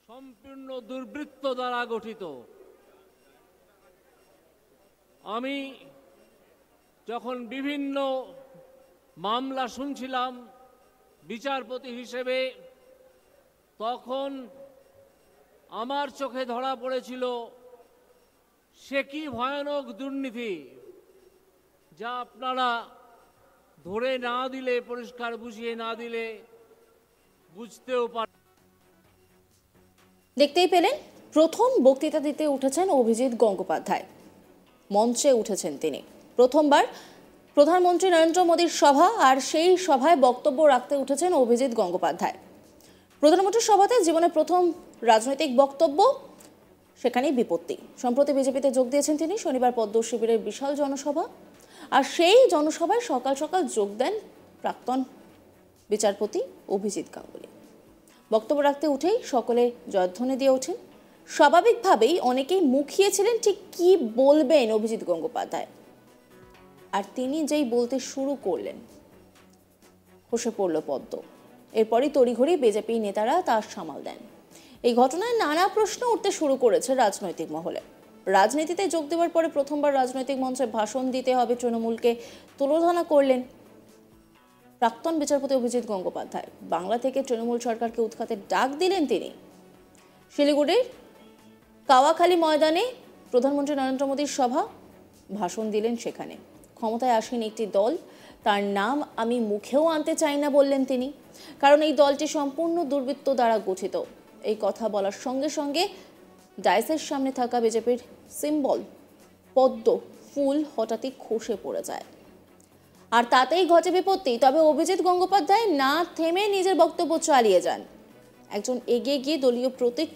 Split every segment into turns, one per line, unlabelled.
সম্পূর্ণ দুর্বৃত্ত দ্বারা গঠিত। আমি যখন বিভিন্ন মামলা শুনছিলাম বিচারপতি হিসেবে, তখন আমার চোখে ধরা পড়েছিল সে কি ভয়ানক দুর্নীতি, যা আপনারা ধরে না দিলে, পরিষ্কার বুঝিয়ে না দিলে বুঝতেও পারেন।
দেখতেই পেলেন, প্রথম বক্তৃতা দিতে উঠেছেন অভিজিৎ গঙ্গোপাধ্যায়। মঞ্চে উঠেছেন তিনি প্রথমবার। প্রধানমন্ত্রী নরেন্দ্র মোদীর সভা, আর সেই সভায় বক্তব্য রাখতে উঠেছেন অভিজিৎ গঙ্গোপাধ্যায়। প্রধানমন্ত্রীর সভাতে জীবনের প্রথম রাজনৈতিক বক্তব্য, সেখানেই বিপত্তি। সম্প্রতি বিজেপিতে যোগ দিয়েছেন তিনি। শনিবার পদ্ম শিবিরের বিশাল জনসভা, আর সেই জনসভায় সকাল সকাল যোগ দেন প্রাক্তন বিচারপতি অভিজিৎ গাঙ্গুলি। বক্তব্য রাখতে উঠেই সকলে জয়ধ্বনি দিয়ে ওঠেন। স্বাভাবিকভাবেই অনেকেই মুখিয়েছিলেন ঠিক কি বলবেন অভিজিৎ গঙ্গোপাধ্যায়, আর তিনি যেই বলতে শুরু করলেন খসে পড়ল পদ্ম। এরপরই তড়িঘড়ি বিজেপি নেতারা তার সামাল দেন। এই ঘটনায় নানা প্রশ্ন উঠতে শুরু করেছে রাজনৈতিক মহলে। রাজনীতিতে যোগ দেওয়ার পরে প্রথমবার রাজনৈতিক মঞ্চে ভাষণ দিতে হবে তৃণমূলকে তুলোধনা করলেন প্রাক্তন বিচারপতি অভিজিৎ গঙ্গোপাধ্যায়। বাংলা থেকে তৃণমূল সরকারকে উৎখাতের ডাক দিলেন তিনি। শিলিগুড়ির কাওয়াখালী ময়দানে প্রধানমন্ত্রী নরেন্দ্র মোদীর সভা, ভাষণ দিলেন সেখানে। ক্ষমতায় আসেন একটি দল, তার নাম আমি মুখেও আনতে চাই না বললেন তিনি, কারণ এই দলটি সম্পূর্ণ দুর্বৃত্ত দ্বারা গঠিত। এই কথা বলার সঙ্গে সঙ্গে ডাইসের সামনে থাকা বিজেপির সিম্বল পদ্ম ফুল হঠাৎই খসে পড়ে যায়, আর তাতেই ঘটে বিপত্তি। তবে অভিজিৎ গঙ্গোপাধ্যায় না থেমে নিজের বক্তব্য চালিয়ে যান। একজন এগিয়ে গিয়ে দলীয় প্রতীক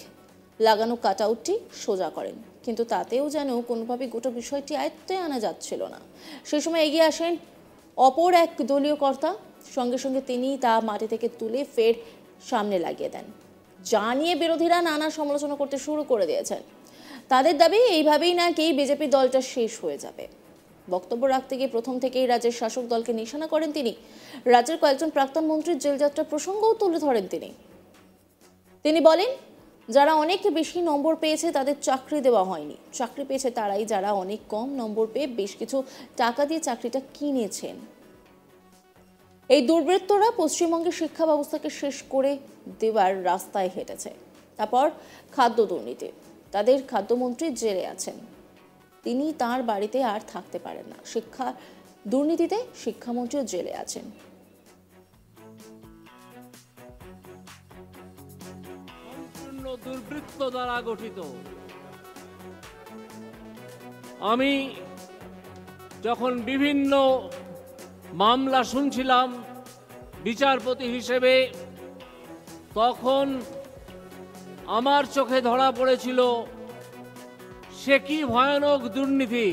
লাগানো কাটআউটটি সোজা করেন, কিন্তু তাতেও যেন কোনোভাবে গোটা বিষয়টি আয়ত্তে আনা যাচ্ছিল না। সেই সময় এগিয়ে আসেন অপর এক দলীয় কর্তা, সঙ্গে সঙ্গে তিনি তা মাটি থেকে তুলে ফের সামনে লাগিয়ে দেন, যা নিয়ে বিরোধীরা নানা সমালোচনা করতে শুরু করে দিয়েছেন। তাদের দাবি এইভাবেই নাকি বিজেপি দলটা শেষ হয়ে যাবে। বক্তব্য রাখতে গিয়ে প্রথম থেকেই রাজ্যের শাসক দলকে নিশানা করেন তিনি। রাজ্যের কয়েকজন প্রাক্তন মন্ত্রীর জেলযাত্রার প্রসঙ্গও তুলে ধরেন তিনি বলেন, যারা অনেক বেশি নম্বর পেয়েছে তাদের চাকরি দেওয়া হয়নি, চাকরি পেয়েছে তারাই যারা অনেক কম নম্বর পেয়ে বেশ কিছু টাকা দিয়ে চাকরিটা কিনেছেন। এই দুর্বৃত্তরা পশ্চিমবঙ্গের শিক্ষা ব্যবস্থাকে শেষ করে দেওয়ার রাস্তায় হেঁটেছে। তারপর খাদ্য দুর্নীতি, তাদের খাদ্যমন্ত্রী জেলে আছেন, তিনি তার বাড়িতে আর থাকতে পারেন না। শিক্ষা দুর্নীতিতে শিক্ষামন্ত্রীও জেলে আছেন।
সম্পূর্ণ দুর্বৃত্ত দ্বারা গঠিত। আমি যখন বিভিন্ন মামলা শুনছিলাম বিচারপতি হিসেবে, তখন আমার চোখে ধরা পড়েছিল সে কি ভয়ানক দুর্নীতি,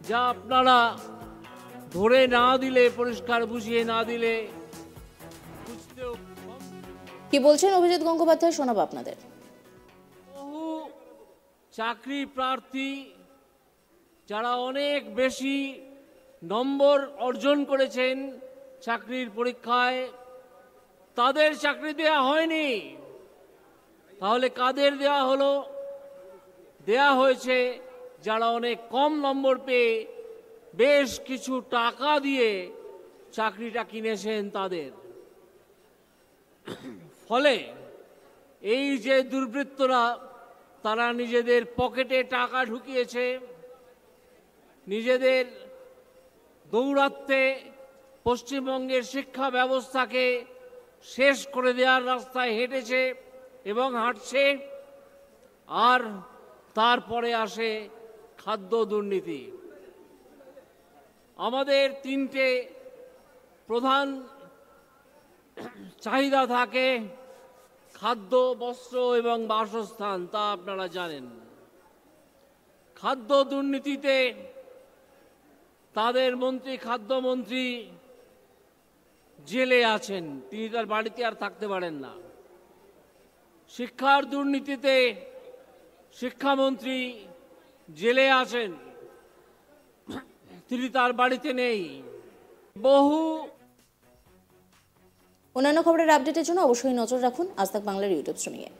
যা আপনারা ধরে না দিলে, পরিষ্কার বুঝিয়ে না দিলে বুঝতেও।
কি বলছেন অভিজিৎ গঙ্গোপাধ্যায় শোনাবো আপনাদের।
বহু চাকরি প্রার্থী যারা অনেক বেশি নম্বর অর্জন করেছেন চাকরির পরীক্ষায়, তাদের চাকরি দেয়া হয়নি। তাহলে কাদের দেয়া হলো? দেয়া হয়েছে যারা অনেক কম নম্বর পেয়ে বেশ কিছু টাকা দিয়ে চাকরিটা কিনেছেন তাদের। ফলে এই যে দুর্বৃত্তরা, তারা নিজেদের পকেটে টাকা ঢুকিয়েছে, নিজেদের দৌরাত্ম্যে পশ্চিমবঙ্গের শিক্ষা ব্যবস্থাকে শেষ করে দেওয়ার রাস্তায় হেঁটেছে এবং হাঁটছে। আর তারপরে আসে খাদ্য দুর্নীতি। আমাদের তিনটে প্রধান চাহিদা থাকে, খাদ্য, বস্ত্র এবং বাসস্থান, তা আপনারা জানেন। খাদ্য দুর্নীতিতে তাদের মন্ত্রী, খাদ্যমন্ত্রী জেলে আছেন, তিনি তার বাড়িতে আর থাকতে পারেন না। শিক্ষার দুর্নীতিতে শিক্ষামন্ত্রী জেলে আছেন, তিনি তার বাড়িতে নেই। বহু
অন্যান্য খবরের আপডেটের জন্য অবশ্যই নজর রাখুন আজ তাক বাংলার ইউটিউব স্ট্রিমিংয়ে।